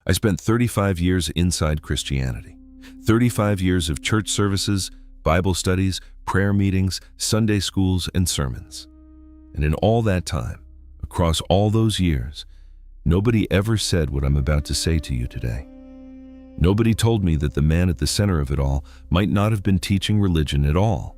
I spent 35 years inside Christianity. 35 years of church services, Bible studies, prayer meetings, Sunday schools, and sermons. And in all that time, across all those years, nobody ever said what I'm about to say to you today. Nobody told me that the man at the center of it all might not have been teaching religion at all.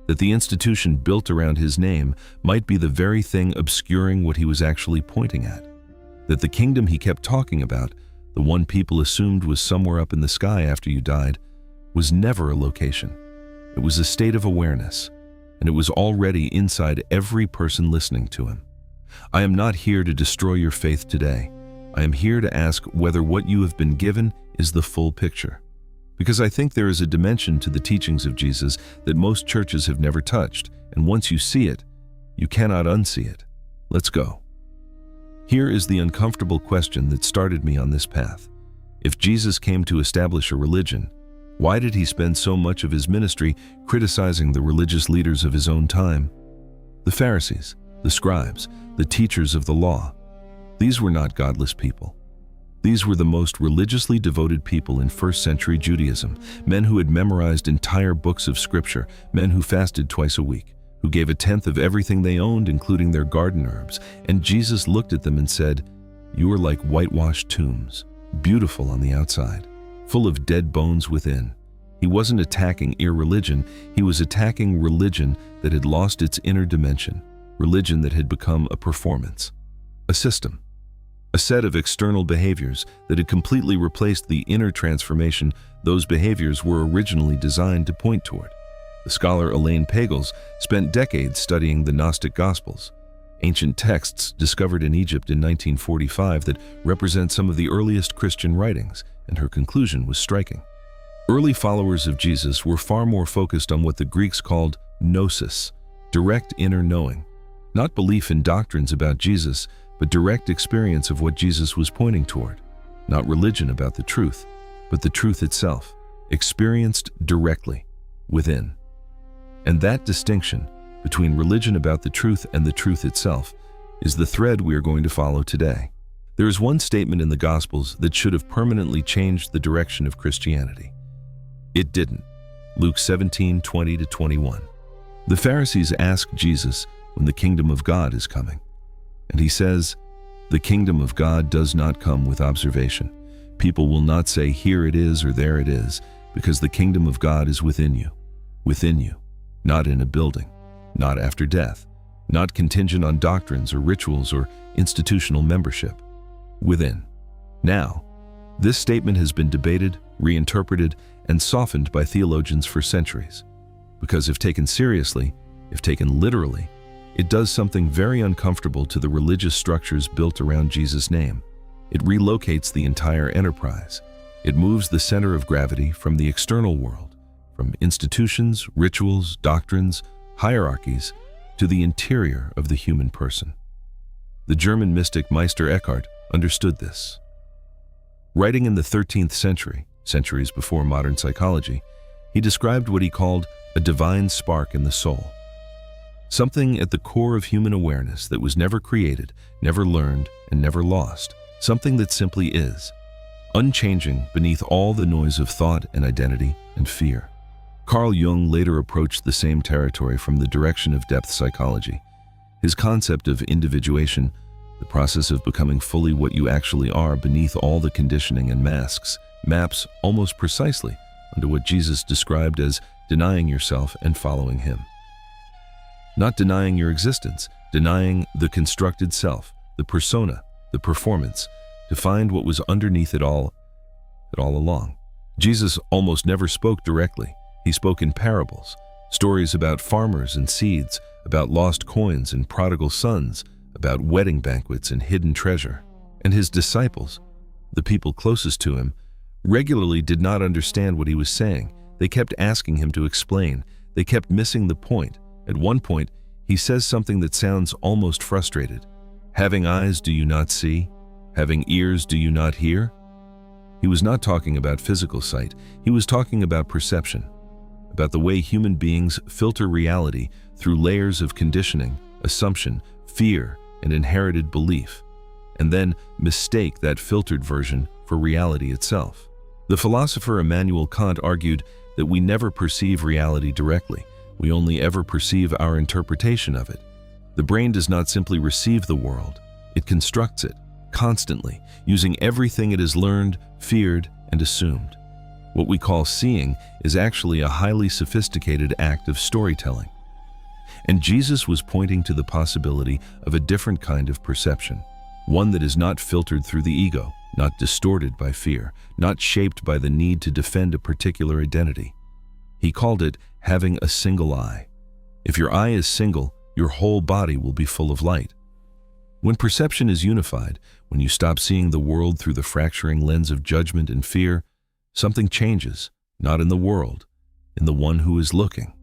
That the institution built around his name might be the very thing obscuring what he was actually pointing at. That the kingdom he kept talking about, the one people assumed was somewhere up in the sky after you died, was never a location. It was a state of awareness, and it was already inside every person listening to him. I am not here to destroy your faith today. I am here to ask whether what you have been given is the full picture. Because I think there is a dimension to the teachings of Jesus that most churches have never touched, and once you see it, you cannot unsee it. Let's go. Here is the uncomfortable question that started me on this path. If Jesus came to establish a religion, why did he spend so much of his ministry criticizing the religious leaders of his own time? The Pharisees, the scribes, the teachers of the law. These were not godless people. These were the most religiously devoted people in first-century Judaism, men who had memorized entire books of scripture, men who fasted twice a week, who gave a tenth of everything they owned, including their garden herbs. And Jesus looked at them and said, "You are like whitewashed tombs, beautiful on the outside, full of dead bones within." He wasn't attacking irreligion, he was attacking religion that had lost its inner dimension, religion that had become a performance, a system, a set of external behaviors that had completely replaced the inner transformation those behaviors were originally designed to point toward. The scholar Elaine Pagels spent decades studying the Gnostic Gospels, ancient texts discovered in Egypt in 1945 that represent some of the earliest Christian writings, and her conclusion was striking. Early followers of Jesus were far more focused on what the Greeks called gnosis, direct inner knowing, not belief in doctrines about Jesus, but direct experience of what Jesus was pointing toward, not religion about the truth, but the truth itself, experienced directly, within. And that distinction between religion about the truth and the truth itself is the thread we are going to follow today. There is one statement in the Gospels that should have permanently changed the direction of Christianity. It didn't. Luke 17:20-21. The Pharisees ask Jesus when the kingdom of God is coming. And he says, "The kingdom of God does not come with observation. People will not say, 'Here it is' or 'There it is,' because the kingdom of God is within you, not in a building, not after death, not contingent on doctrines or rituals or institutional membership. Within." Now, this statement has been debated, reinterpreted, and softened by theologians for centuries. Because if taken seriously, if taken literally, it does something very uncomfortable to the religious structures built around Jesus' name. It relocates the entire enterprise. It moves the center of gravity from the external world, from institutions, rituals, doctrines, hierarchies, to the interior of the human person. The German mystic Meister Eckhart understood this. Writing in the 13th century, centuries before modern psychology, he described what he called a divine spark in the soul. Something at the core of human awareness that was never created, never learned, and never lost. Something that simply is, unchanging beneath all the noise of thought and identity and fear. Carl Jung later approached the same territory from the direction of depth psychology. His concept of individuation, the process of becoming fully what you actually are beneath all the conditioning and masks, maps almost precisely onto what Jesus described as denying yourself and following him. Not denying your existence, denying the constructed self, the persona, the performance, to find what was underneath it all along. Jesus almost never spoke directly. He spoke in parables, stories about farmers and seeds, about lost coins and prodigal sons, about wedding banquets and hidden treasure. And his disciples, the people closest to him, regularly did not understand what he was saying. They kept asking him to explain. They kept missing the point. At one point, he says something that sounds almost frustrated. "Having eyes, do you not see? Having ears, do you not hear?" He was not talking about physical sight. He was talking about perception, about the way human beings filter reality through layers of conditioning, assumption, fear, and inherited belief, and then mistake that filtered version for reality itself. The philosopher Immanuel Kant argued that we never perceive reality directly, we only ever perceive our interpretation of it. The brain does not simply receive the world, it constructs it, constantly, using everything it has learned, feared, and assumed. What we call seeing is actually a highly sophisticated act of storytelling. And Jesus was pointing to the possibility of a different kind of perception, one that is not filtered through the ego, not distorted by fear, not shaped by the need to defend a particular identity. He called it having a single eye. If your eye is single, your whole body will be full of light. When perception is unified, when you stop seeing the world through the fracturing lens of judgment and fear, something changes, not in the world, in the one who is looking.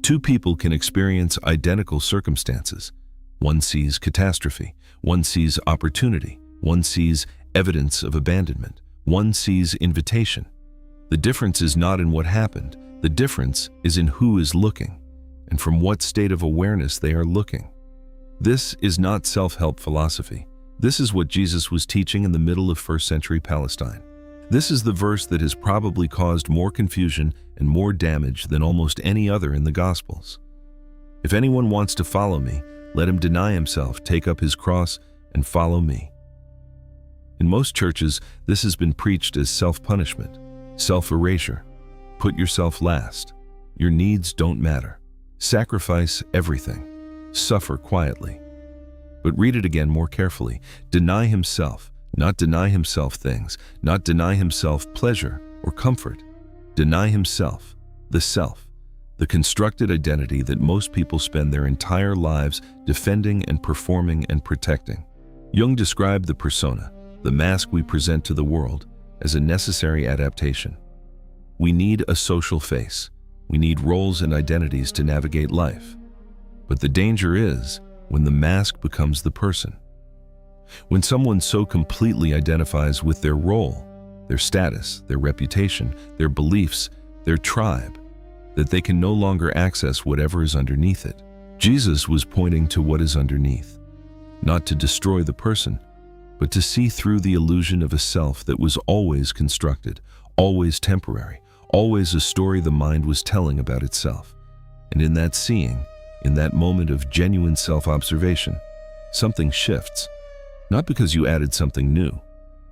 Two people can experience identical circumstances. One sees catastrophe, one sees opportunity, one sees evidence of abandonment, one sees invitation. The difference is not in what happened, the difference is in who is looking, and from what state of awareness they are looking. This is not self-help philosophy. This is what Jesus was teaching in the middle of first-century Palestine. This is the verse that has probably caused more confusion and more damage than almost any other in the Gospels. If anyone wants to follow me, let him deny himself, take up his cross, and follow me. In most churches, this has been preached as self-punishment, self-erasure. Put yourself last. Your needs don't matter. Sacrifice everything. Suffer quietly. But read it again more carefully. Deny himself, not deny himself things, not deny himself pleasure or comfort. Deny himself, the self, the constructed identity that most people spend their entire lives defending and performing and protecting. Jung described the persona, the mask we present to the world, as a necessary adaptation. We need a social face. We need roles and identities to navigate life. But the danger is when the mask becomes the person. When someone so completely identifies with their role, their status, their reputation, their beliefs, their tribe, that they can no longer access whatever is underneath it. Jesus was pointing to what is underneath, not to destroy the person, but to see through the illusion of a self that was always constructed, always temporary, always a story the mind was telling about itself. And in that seeing, in that moment of genuine self-observation, something shifts, not because you added something new,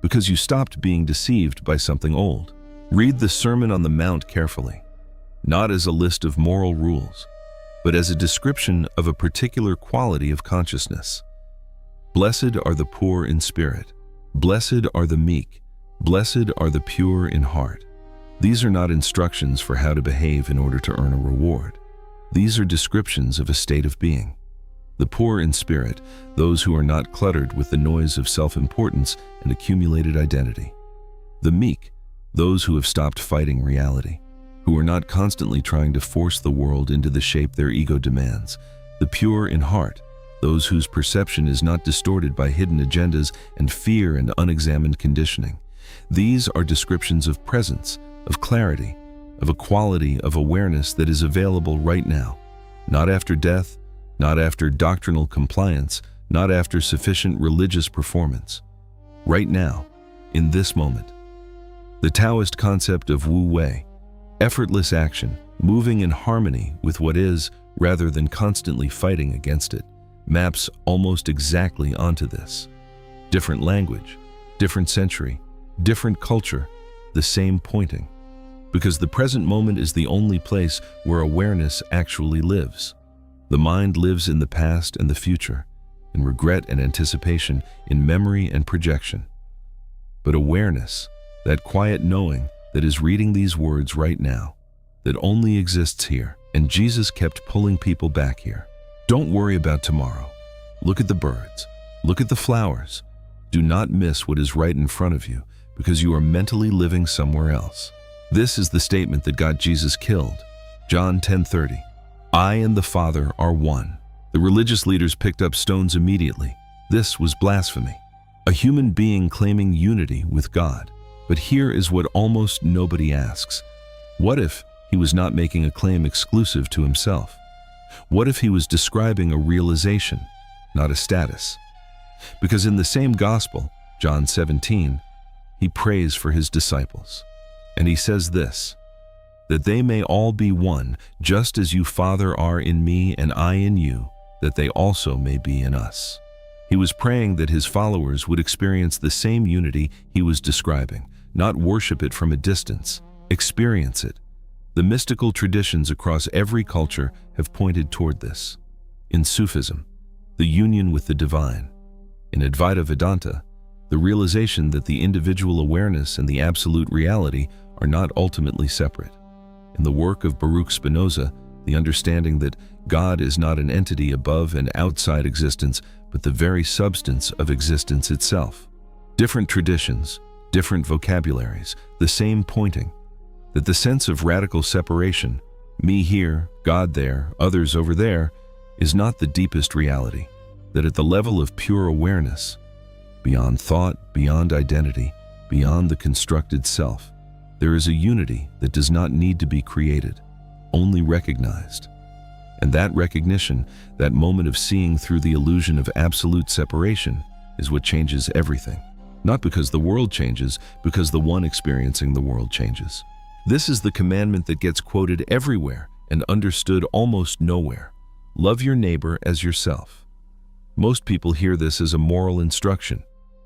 because you stopped being deceived by something old. Read the Sermon on the Mount carefully, not as a list of moral rules, but as a description of a particular quality of consciousness. Blessed are the poor in spirit, blessed are the meek, blessed are the pure in heart. These are not instructions for how to behave in order to earn a reward. These are descriptions of a state of being. The poor in spirit, those who are not cluttered with the noise of self-importance and accumulated identity. The meek, those who have stopped fighting reality, who are not constantly trying to force the world into the shape their ego demands. The pure in heart, those whose perception is not distorted by hidden agendas and fear and unexamined conditioning. These are descriptions of presence, of clarity, of a quality of awareness that is available right now, not after death, not after doctrinal compliance, not after sufficient religious performance. Right now, in this moment. The Taoist concept of Wu Wei, effortless action, moving in harmony with what is rather than constantly fighting against it, maps almost exactly onto this. Different language, different century, different culture, the same pointing. Because the present moment is the only place where awareness actually lives. The mind lives in the past and the future, in regret and anticipation, in memory and projection. But awareness, that quiet knowing that is reading these words right now, that only exists here, and Jesus kept pulling people back here. Don't worry about tomorrow. Look at the birds. Look at the flowers. Do not miss what is right in front of you, because you are mentally living somewhere else. This is the statement that got Jesus killed. John 10:30. I and the Father are one. The religious leaders picked up stones immediately. This was blasphemy. A human being claiming unity with God. But here is what almost nobody asks. What if he was not making a claim exclusive to himself? What if he was describing a realization, not a status? Because in the same gospel, John 17, he prays for his disciples. And he says this, that they may all be one, just as you, Father, are in me and I in you, that they also may be in us. He was praying that his followers would experience the same unity he was describing, not worship it from a distance, experience it. The mystical traditions across every culture have pointed toward this. In Sufism, the union with the divine. In Advaita Vedanta, the realization that the individual awareness and the absolute reality are not ultimately separate. In the work of Baruch Spinoza, the understanding that God is not an entity above and outside existence, but the very substance of existence itself. Different traditions, different vocabularies, the same pointing, that the sense of radical separation, me here, God there, others over there, is not the deepest reality, that at the level of pure awareness, beyond thought, beyond identity, beyond the constructed self, there is a unity that does not need to be created, only recognized. And that recognition, that moment of seeing through the illusion of absolute separation, is what changes everything. Not because the world changes, because the one experiencing the world changes. This is the commandment that gets quoted everywhere and understood almost nowhere. Love your neighbor as yourself. Most people hear this as a moral instruction.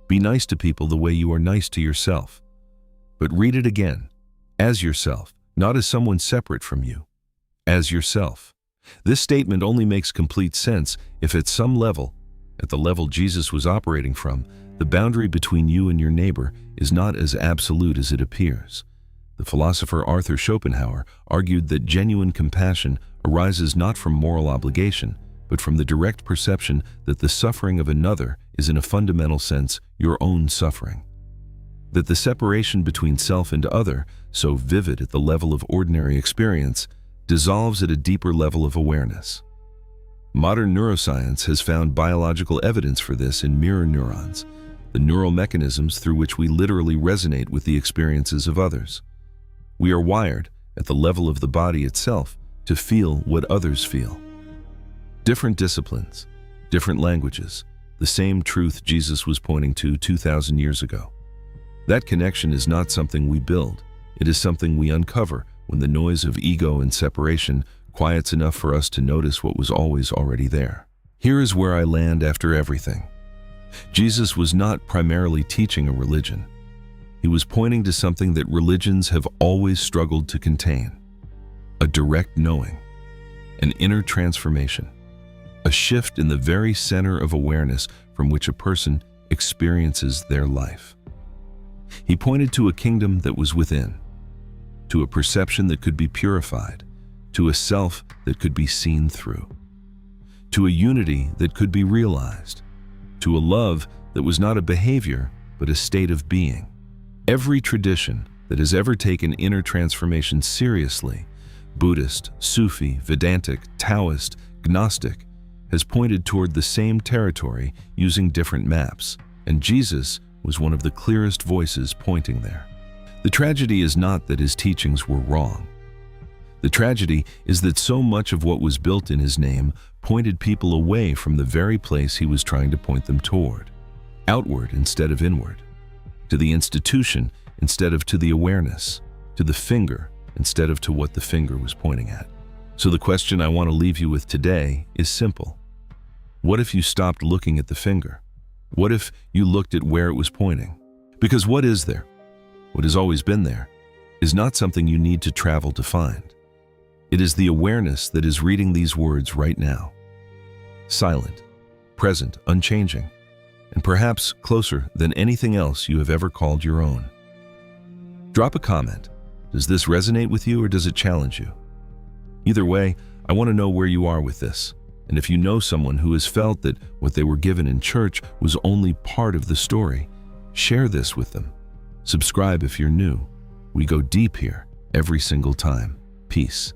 Be nice to people the way you are nice to yourself. But read it again, as yourself, not as someone separate from you, as yourself. This statement only makes complete sense if at some level, at the level Jesus was operating from, the boundary between you and your neighbor is not as absolute as it appears. The philosopher Arthur Schopenhauer argued that genuine compassion arises not from moral obligation, but from the direct perception that the suffering of another is in a fundamental sense your own suffering. That the separation between self and other, so vivid at the level of ordinary experience, dissolves at a deeper level of awareness. Modern neuroscience has found biological evidence for this in mirror neurons, the neural mechanisms through which we literally resonate with the experiences of others. We are wired, at the level of the body itself, to feel what others feel. Different disciplines, different languages, the same truth Jesus was pointing to 2,000 years ago. That connection is not something we build, it is something we uncover when the noise of ego and separation quiets enough for us to notice what was always already there. Here is where I land after everything. Jesus was not primarily teaching a religion. He was pointing to something that religions have always struggled to contain: a direct knowing, an inner transformation, a shift in the very center of awareness from which a person experiences their life. He pointed to a kingdom that was within, to a perception that could be purified, to a self that could be seen through, to a unity that could be realized, to a love that was not a behavior but a state of being. Every tradition that has ever taken inner transformation seriously, Buddhist, Sufi, Vedantic, Taoist, Gnostic, has pointed toward the same territory using different maps, and Jesus was one of the clearest voices pointing there. The tragedy is not that his teachings were wrong. The tragedy is that so much of what was built in his name pointed people away from the very place he was trying to point them toward, outward instead of inward, to the institution instead of to the awareness, to the finger instead of to what the finger was pointing at. So the question I want to leave you with today is simple. What if you stopped looking at the finger? What if you looked at where it was pointing? Because what is there? What has always been there is not something you need to travel to find. It is the awareness that is reading these words right now. Silent, present, unchanging, and perhaps closer than anything else you have ever called your own. Drop a comment. Does this resonate with you or does it challenge you? Either way, I want to know where you are with this. And if you know someone who has felt that what they were given in church was only part of the story, share this with them. Subscribe if you're new. We go deep here every single time. Peace.